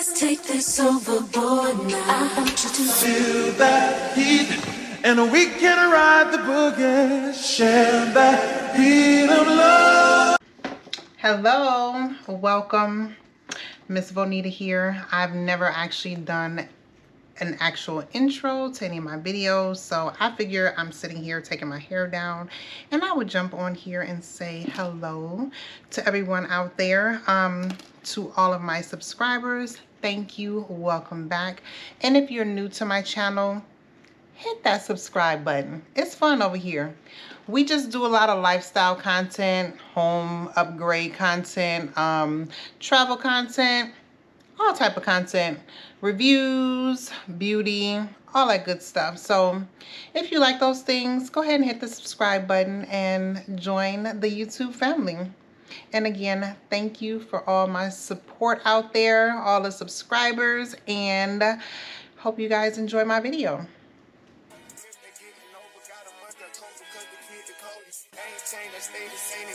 Let's take this overboard now. I want you to feel that heat, and we can ride the boogie, share that heat of love. Hello, welcome. Miss Vonita here. I've never actually done an actual intro to any of my videos, so I figure I'm sitting here taking my hair down and I would jump on here and say hello to everyone out there. To all of my subscribers, thank you, welcome back. And if you're new to my channel, hit that subscribe button. It's fun over here. We just do a lot of lifestyle content, home upgrade content, travel content, all type of content, reviews, beauty, all that good stuff. So if you like those things, go ahead and hit the subscribe button and join the YouTube family. And again, thank you for all my support out there, all the subscribers, and hope you guys enjoy my video.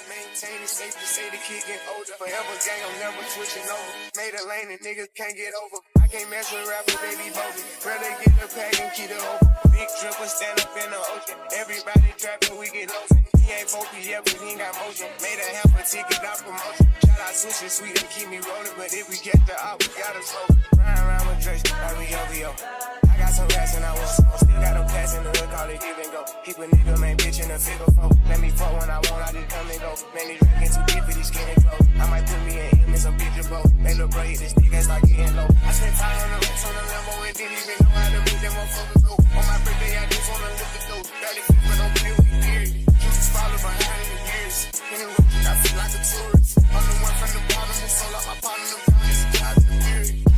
Maintain it, safe to say the kid get older. Forever gang, I'm never switching over. Made a lane and niggas can't get over. I can't mess with rappers, they be bogus. Rather get the pack and keep it open. Big dripper stand up in the ocean. Everybody trapping, we get lost. He ain't focused yet, but he ain't got motion. Made a half a ticket, got promotion. Shout out Sushi Sweet, they keep me rolling. But if we get the op, we gotta slow. Ride around with Drake, like we OVO. I got some rats and I want some. Still got them cats in the hood, call it give and go. Keep a nigga, man, bitch in the figure four. Let me fuck when I want, I just come and go. Man, these drinking too deep for these skinny clothes. I might put me in him in some picture boat. They look bro, hit this nigga, start getting low. I spent time on the rats on the Lambo and didn't even know how to make them motherfuckers go. On my birthday, I just wanna lift the dough. Barely fit, but don't play with me, period. Just follow behind in the years. In the road, I feel like a tourist. I'm the one from the bottom who sold out my partner, the promise, God to the period.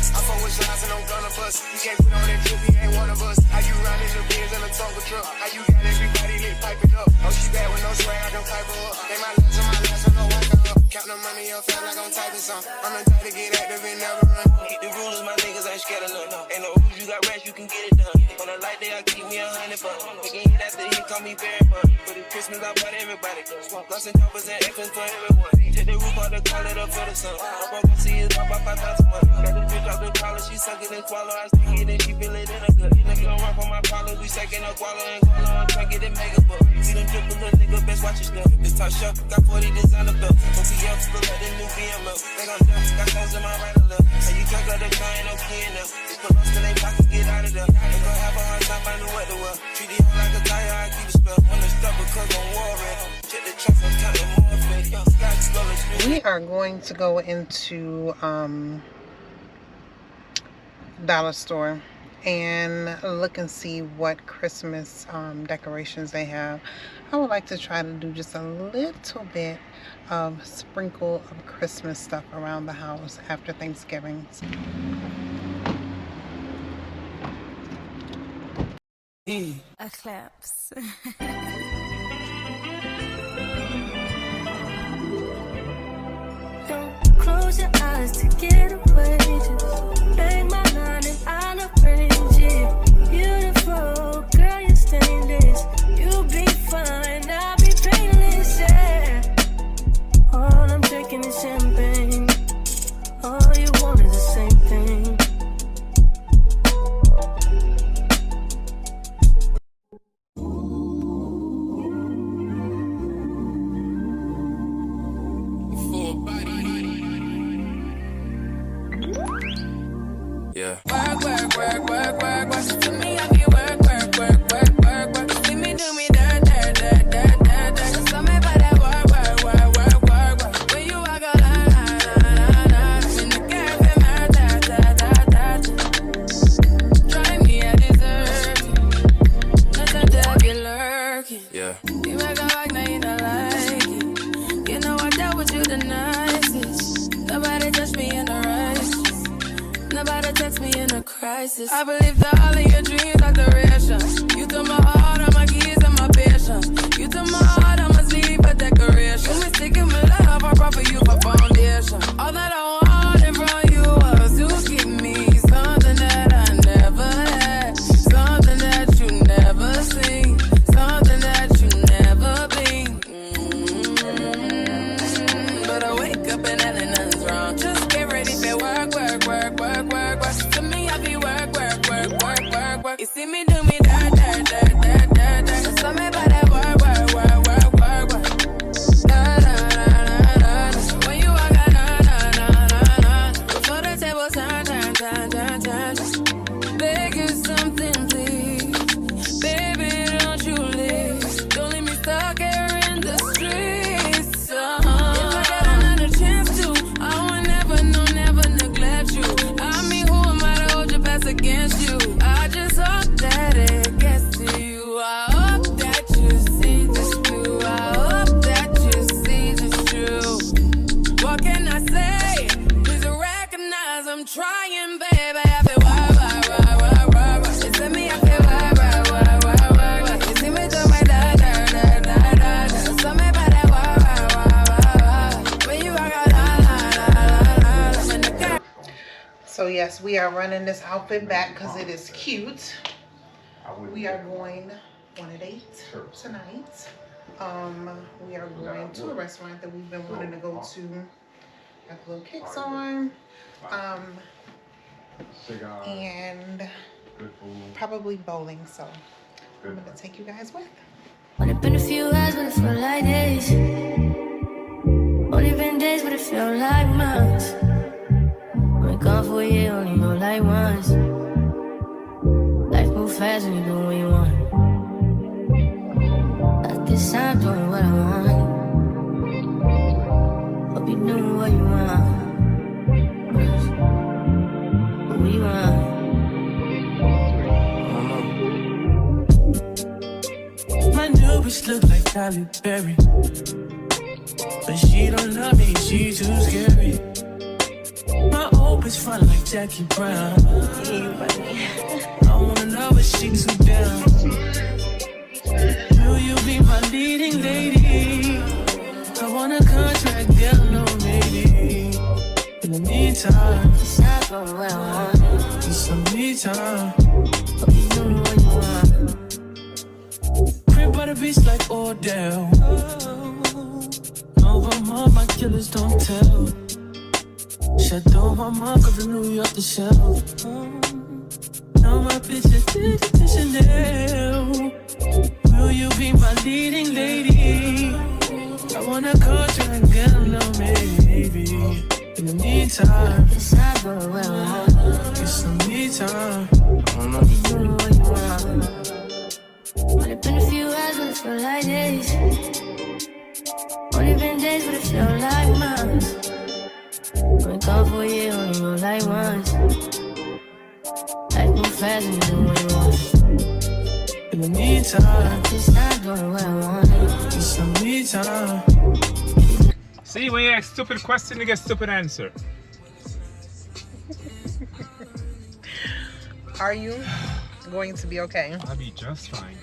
I fuck with lines and I'm gonna bust. You can't put on that drip, he ain't one of us. How you run in the Benz and a Tonka truck? How you got everybody lit piping up? Oh, she bad with no swag, I can pipe her up. They my last on my last, I know I got up. Count the money up, feel like I'm typing some. I'm the type to get active and never run. Keep the rules, my niggas ain't scared of none. Ain't no rules, you got rats, you can get it done. On a light day, I keep me 100 bucks. We can hit after he call me very fun. For the Christmas, I bought everybody. Plus and choppers and F's for everyone. Take the roof out the call it up for the sun. I'm gonna see his pop, 5,000 months. Got this bitch off the collar, she suck it and swallow. I stick it and she feel it in her gut. Nigga don't rock on my collar, we second up swallow and swallow. I'm trying to get it mega book. See them drippin', little nigga, best watch your stuff. This top shelf, got 40 designer belts. OPF, look like the new BM up. They gon' jump, got stones in my right or left. How you drunk up the car, ain't no key in there. Just put lost in they pockets, get out of there. They gon' have a hard time finding what to wear. Treat it like a tire, I keep a spell. On the stuff because I'm worried. Check the tracks, I'm counting more fake. Yo, Scott, We are going to go into dollar store and look and see what Christmas decorations they have. I would like to try to do just a little bit of sprinkle of Christmas stuff around the house after Thanksgiving. eclipse. Don't close your eyes to get away. Just bang my line and I'll arrange it. Beautiful girl, you're stainless. You'll be fine, I'll be painless, yeah. All I'm drinking is champagne. All you want is the same thing. Yeah. Work. For me, I be work. See me do me dirt. Just tell me about that work. When you walk a line. In the cafe, drive me a dessert. Nothing to be lurking. Yeah. You make a like, now you don't like it. You know I dealt with you the nicest. Nobody touched me in the right. Nobody text me in a crisis. I believe that all of your dreams are duration. You took my heart, all my keys, and my patience. You took my heart, I must leave a decoration. You mistaken my love, I brought for you for foundation. All that I wanted from you was to give me something that I never had, something that you never seen, something that you never been. But I wake trying, baby. I feel why. She tell me I feel why. You see me do my da. So me by that why. When you rock out, So yes, we are running this outfit back because it is cute. We are going on a date tonight. We are going to a restaurant that we've been wanting to go to. Got the little kicks on. And probably bowling. So I'm gonna take you guys with. Only been a few hours, but it feel like days. Only been days, but it feel like months. Only gone for a year, only know like once. Life move fast when you do what you want. At this time, doing what I want. Hope you doing what you want. What you want. My new bitch look like Halle Berry, but she don't love me, she too scary. My old bitch front like Jackie Brown. I wanna know if she too down. Will you be my leading lady? I want a contract, girl, no maybe. In the meantime, It's not going well, need some me time. hope you doing what you want. Crib by the beach like Odell. Over my killers don't tell. Shadow my mom, cause I New York the shelf. Now my bitch is Chanel. Will you be my leading lady? I want a contract, girl, no maybe. In the meantime, It's not going well, get some me time. hope you doing what you want. Only been a few hours, but it feel like days. Only been days, but it feel like months. Only gone for a year, only know like once. Life move fast when you do what you want. In the meantime, It's not going well, get some me time. See, when you ask stupid question, you get stupid answer. Are you going to be okay? I'll be just fine.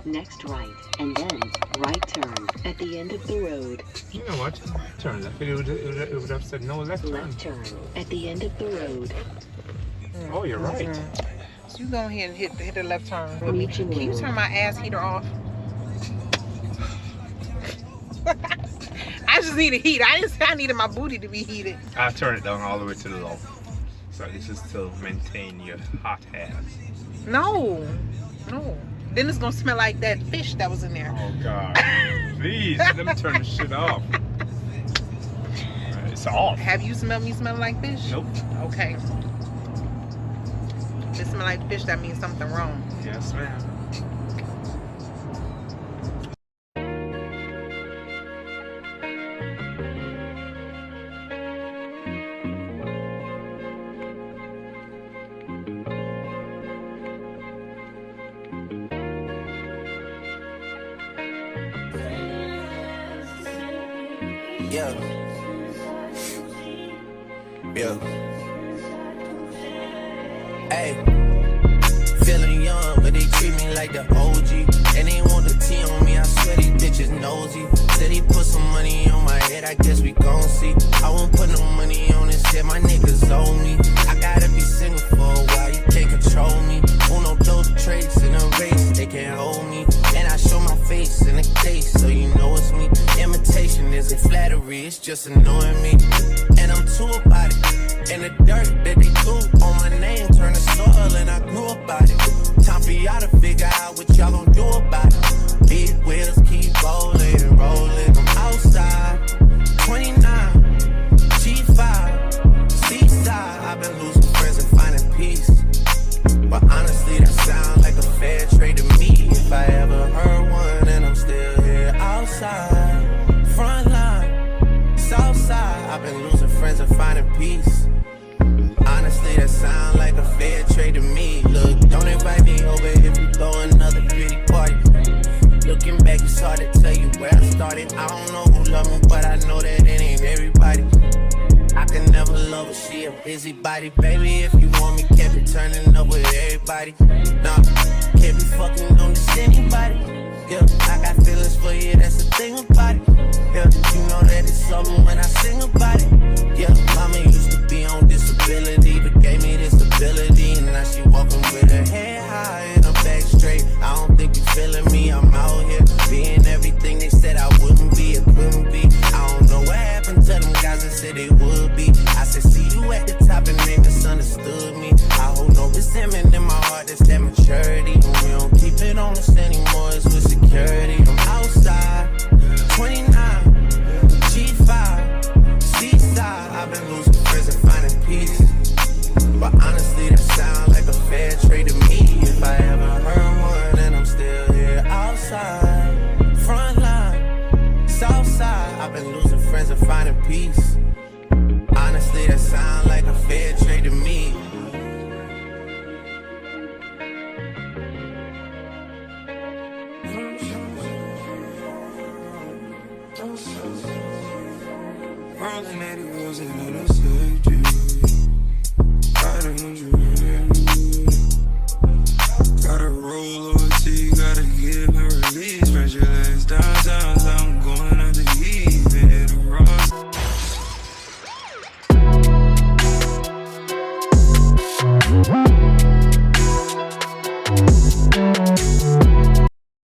Next right, and then right turn at the end of the road. You know what? Turn left. It would have said no left turn. Left turn at the end of the road. Oh, you're right. So you go ahead and hit the left turn. Reaching Can you road. turn my ass heater off? I just need a heat. I didn't say I needed my booty to be heated. I'll turn it down all the way to the low. So this is to maintain your hot ass. No. Then it's gonna smell like that fish that was in there. Oh God. Please, let me turn the shit off. It's off. Have you smelled me smelling like fish? Nope. Okay. If it smell like fish, that means something wrong. Yes, ma'am. Yeah. Yeah. Hey. Feeling young, but they treat me like the OG. And they want the T on me, I swear these bitches nosy. Said he put some money on my head, I guess we gon' see. I won't put no money on this shit, my niggas owe me. I gotta be single for a while, you can't control me. Uno, those traits in a race, they can't hold me. And I show my face in the case, so you know it's me. Imitation isn't flattery, it's just annoying me. And I'm too about it. And the dirt that they threw on my name turned to soil, and I grew about it. Time for y'all to figure out what y'all gon' do about it. Big wheels keep rolling and rolling. I'm outside, 29, G5, seaside. I've been losing friends and finding peace. But honestly, that sounds like a fair trade to me. If I ever heard one, and I'm still here outside, front line, south side. I've been losing friends and finding peace. Honestly, that sound like a fair trade to me. Look, don't invite me over if you throw another pretty party. Looking back, it's hard to tell you where I started. I don't know who loved me, but I know that it ain't everybody. I can never love her, she a Busy body, baby, if you want me, can't be turning up with everybody. Nah, can't be fucking on this anybody. Yeah, I got feelings for you, that's the thing about it. Yeah, you know that it's something when I sing about it. Yeah, mama used to be on disability, but gave me this ability. And now she walking with her head high and her back straight. I don't think you feeling me, I'm out here being everything they said I wouldn't be, it couldn't be. I don't know what happened to them guys that said they would be. I said, see you at the top and they misunderstood me. I hold no resentment in my heart, that's that maturity. And we don't keep it on us anymore, it's with security. I'm outside, 29, G5, seaside. I've been losing friends and finding peace. But honestly, that sound like a fair trade to me. If I ever heard one, then I'm still here outside. Front line, south side. I've been losing friends and finding peace. Honestly, that sound like a fair trade to me. Rolling 80 wheels and then I saved you. Riding 100